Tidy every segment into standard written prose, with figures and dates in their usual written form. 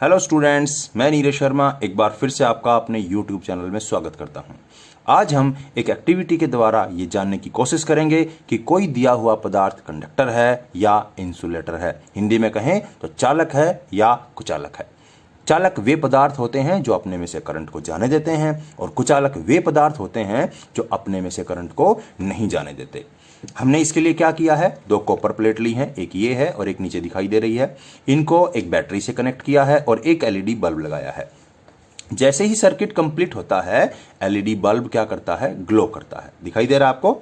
Hello students, मैं नीरज शर्मा एक बार फिर से आपका अपने यूट्यूब चैनल में स्वागत करता हूं। आज हम एक एक्टिविटी के द्वारा ये जानने की कोशिश करेंगे कि कोई दिया हुआ पदार्थ कंडक्टर है या इंसुलेटर है। हिंदी में कहें तो चालक है या कुचालक है। चालक वे पदार्थ होते हैं जो अपने में से करंट को जाने देते हैं और कुचालक वे पदार्थ होते हैं जो अपने में से करंट को नहीं जाने देते। हमने इसके लिए क्या किया है, दो कॉपर प्लेट ली हैं, एक ये है और एक नीचे दिखाई दे रही है। इनको एक बैटरी से कनेक्ट किया है और एक एलईडी बल्ब लगाया है। जैसे ही सर्किट कंप्लीट होता है एलईडी बल्ब क्या करता है, ग्लो करता है। दिखाई दे रहा है आपको।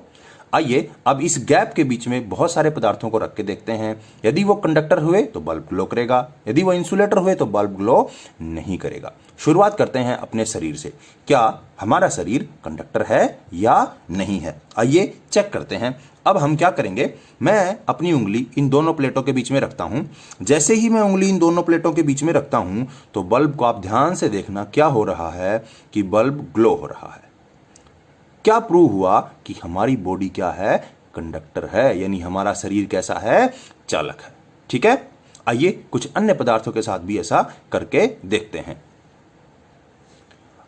आइए अब इस गैप के बीच में बहुत सारे पदार्थों को रख के देखते हैं। यदि वो कंडक्टर हुए तो बल्ब ग्लो करेगा, यदि वो इंसुलेटर हुए तो बल्ब ग्लो नहीं करेगा। शुरुआत करते हैं अपने शरीर से। क्या हमारा शरीर कंडक्टर है या नहीं है, आइए चेक करते हैं। अब हम क्या करेंगे, मैं अपनी उंगली इन दोनों प्लेटों के बीच में रखता हूं। जैसे ही मैं उंगली इन दोनों प्लेटों के बीच में रखता हूं तो बल्ब को आप ध्यान से देखना, क्या हो रहा है कि बल्ब ग्लो हो रहा है। क्या प्रूव हुआ कि हमारी बॉडी क्या है, कंडक्टर है, यानी हमारा शरीर कैसा है, चालक है। ठीक है, आइए कुछ अन्य पदार्थों के साथ भी ऐसा करके देखते हैं।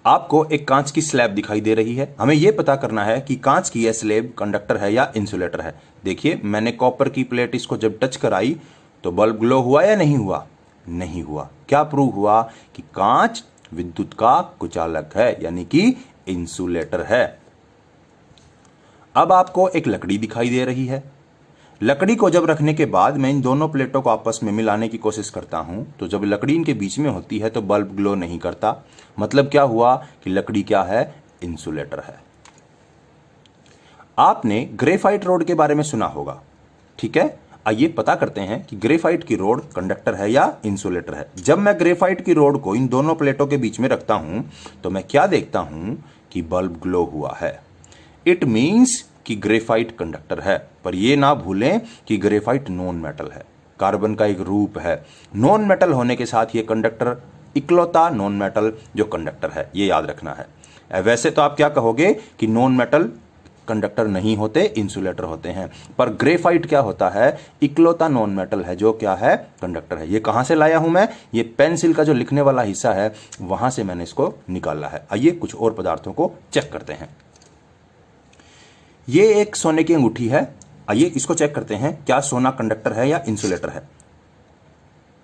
आपको एक कांच की स्लैब दिखाई दे रही है। हमें यह पता करना है कि कांच की यह स्लैब कंडक्टर है या इंसुलेटर है। देखिए मैंने कॉपर की प्लेट इसको जब टच कराई तो बल्ब ग्लो हुआ या नहीं हुआ, नहीं हुआ। क्या प्रूव हुआ कि कांच विद्युत का कुचालक है, यानी कि इंसुलेटर है। अब आपको एक लकड़ी दिखाई दे रही है। लकड़ी को जब रखने के बाद मैं इन दोनों प्लेटों को आपस में मिलाने की कोशिश करता हूं तो जब लकड़ी इनके बीच में होती है तो बल्ब ग्लो नहीं करता। मतलब क्या हुआ कि लकड़ी क्या है, इंसुलेटर है। आपने ग्रेफाइट रोड के बारे में सुना होगा, ठीक है। आइए पता करते हैं कि ग्रेफाइट की रोड कंडक्टर है या इंसुलेटर है। जब मैं ग्रेफाइट की रोड को इन दोनों प्लेटों के बीच में रखता हूं तो मैं क्या देखता हूं कि बल्ब ग्लो हुआ है। इट मीन्स कि ग्रेफाइट कंडक्टर है। पर यह ना भूलें कि ग्रेफाइट नॉन मेटल है, कार्बन का एक रूप है। नॉन मेटल होने के साथ ये कंडक्टर, इकलौता नॉन मेटल जो कंडक्टर है, ये याद रखना है। वैसे तो आप क्या कहोगे कि नॉन मेटल कंडक्टर नहीं होते, इंसुलेटर होते हैं। पर ग्रेफाइट क्या होता है, इकलौता नॉन मेटल है जो क्या है, कंडक्टर है। ये कहां से लाया हूं मैं, ये पेंसिल का जो लिखने वाला हिस्सा है वहां से मैंने इसको निकाला है। आइए कुछ और पदार्थों को चेक करते हैं। ये एक सोने की अंगूठी है। आइए इसको चेक करते हैं, क्या सोना कंडक्टर है या इंसुलेटर है।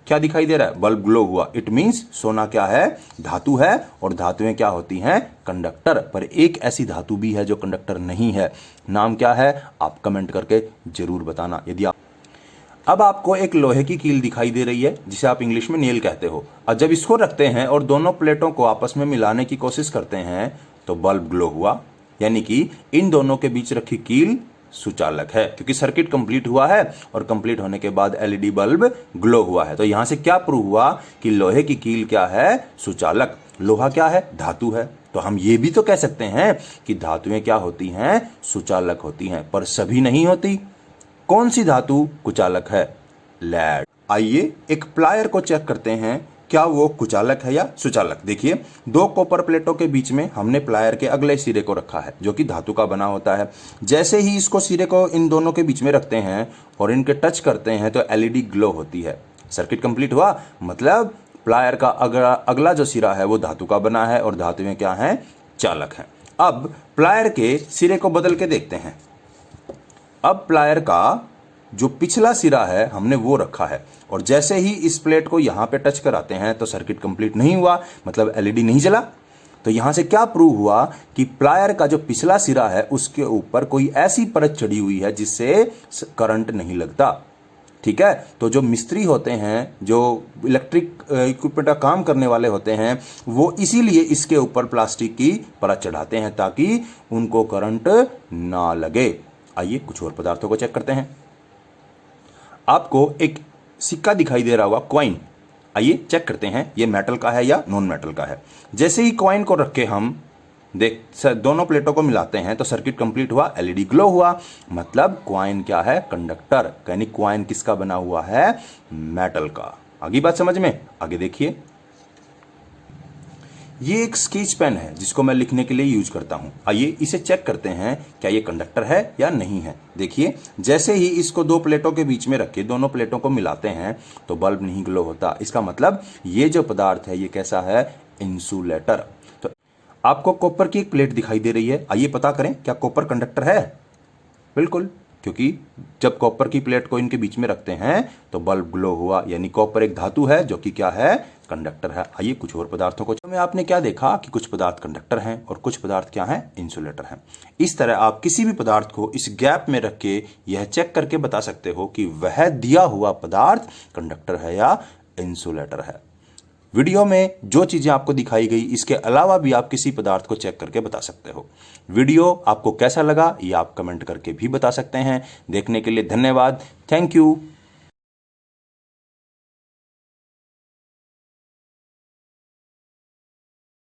क्या दिखाई दे रहा है, बल्ब ग्लो हुआ। इट मींस सोना क्या है, धातु है और धातुएं क्या होती हैं, कंडक्टर। पर एक ऐसी धातु भी है जो कंडक्टर नहीं है। नाम क्या है, आप कमेंट करके जरूर बताना। यदि आप अब आपको एक लोहे की कील दिखाई दे रही है जिसे आप इंग्लिश में नेल कहते हो। और जब इसको रखते हैं और दोनों प्लेटों को आपस में मिलाने की कोशिश करते हैं तो बल्ब ग्लो हुआ, यानी कि इन दोनों के बीच रखी कील सुचालक है, क्योंकि सर्किट कंप्लीट हुआ है और कंप्लीट होने के बाद एलईडी बल्ब ग्लो हुआ है। तो यहां से क्या प्रूव हुआ कि लोहे की कील क्या है, सुचालक। लोहा क्या है, धातु है। तो हम ये भी तो कह सकते हैं कि धातुएं क्या होती हैं, सुचालक होती हैं, पर सभी नहीं होती। कौन सी धातु कुचालक है, लेड। आइए एक प्लायर को चेक करते हैं, क्या वो कुचालक है या सुचालक। देखिए दो कॉपर प्लेटों के बीच में हमने प्लायर के अगले सिरे को रखा है जो कि धातु का बना होता है। जैसे ही इसको सिरे को इन दोनों के बीच में रखते हैं और इनके टच करते हैं तो एलईडी ग्लो होती है। सर्किट कंप्लीट हुआ, मतलब प्लायर का अगला जो सिरा है वो धातु का बना है और धातुएं क्या हैं, चालक हैं। अब प्लायर के सिरे को बदल के देखते हैं। अब प्लायर का जो पिछला सिरा है हमने वो रखा है और जैसे ही इस प्लेट को यहां पे टच कराते हैं तो सर्किट कंप्लीट नहीं हुआ, मतलब एलईडी नहीं जला। तो यहां से क्या प्रूव हुआ कि प्लायर का जो पिछला सिरा है उसके ऊपर कोई ऐसी परत चढ़ी हुई है जिससे करंट नहीं लगता। ठीक है, तो जो मिस्त्री होते हैं, जो इलेक्ट्रिक इक्विपमेंट का काम करने वाले होते हैं, वो इसीलिए इसके ऊपर प्लास्टिक की परत चढ़ाते हैं ताकि उनको करंट ना लगे। आइए कुछ और पदार्थों को चेक करते हैं। आपको एक सिक्का दिखाई दे रहा होगा, कॉइन। आइए चेक करते हैं ये मेटल का है या नॉन मेटल का है। जैसे ही कॉइन को रख के हम दोनों प्लेटों को मिलाते हैं तो सर्किट कंप्लीट हुआ, एलईडी ग्लो हुआ, मतलब कॉइन क्या है, कंडक्टर। यानी कॉइन किसका बना हुआ है, मेटल का। आगे बात समझ में, आगे देखिए। ये एक स्केच पेन है जिसको मैं लिखने के लिए यूज करता हूं। आइए इसे चेक करते हैं क्या ये कंडक्टर है या नहीं है। देखिए जैसे ही इसको दो प्लेटों के बीच में रखे दोनों प्लेटों को मिलाते हैं तो बल्ब नहीं ग्लो होता। इसका मतलब ये जो पदार्थ है ये कैसा है, इंसुलेटर। तो आपको कॉपर की एक प्लेट दिखाई दे रही है, आइए पता करें क्या कॉपर कंडक्टर है। बिल्कुल, क्योंकि जब कॉपर की प्लेट को इनके बीच में रखते हैं तो बल्ब ग्लो हुआ, यानी कॉपर एक धातु है जो कि क्या है, कंडक्टर है। आइए कुछ और पदार्थों को में आपने क्या देखा कि कुछ पदार्थ कंडक्टर हैं और कुछ पदार्थ क्या हैं, इंसुलेटर हैं। इस तरह आप किसी भी पदार्थ को इस गैप में रख के यह चेक करके बता सकते हो कि वह दिया हुआ पदार्थ कंडक्टर है या इंसुलेटर है। वीडियो में जो चीजें आपको दिखाई गई इसके अलावा भी आप किसी पदार्थ को चेक करके बता सकते हो। वीडियो आपको कैसा लगा ये आप कमेंट करके भी बता सकते हैं। देखने के लिए धन्यवाद। Thank you.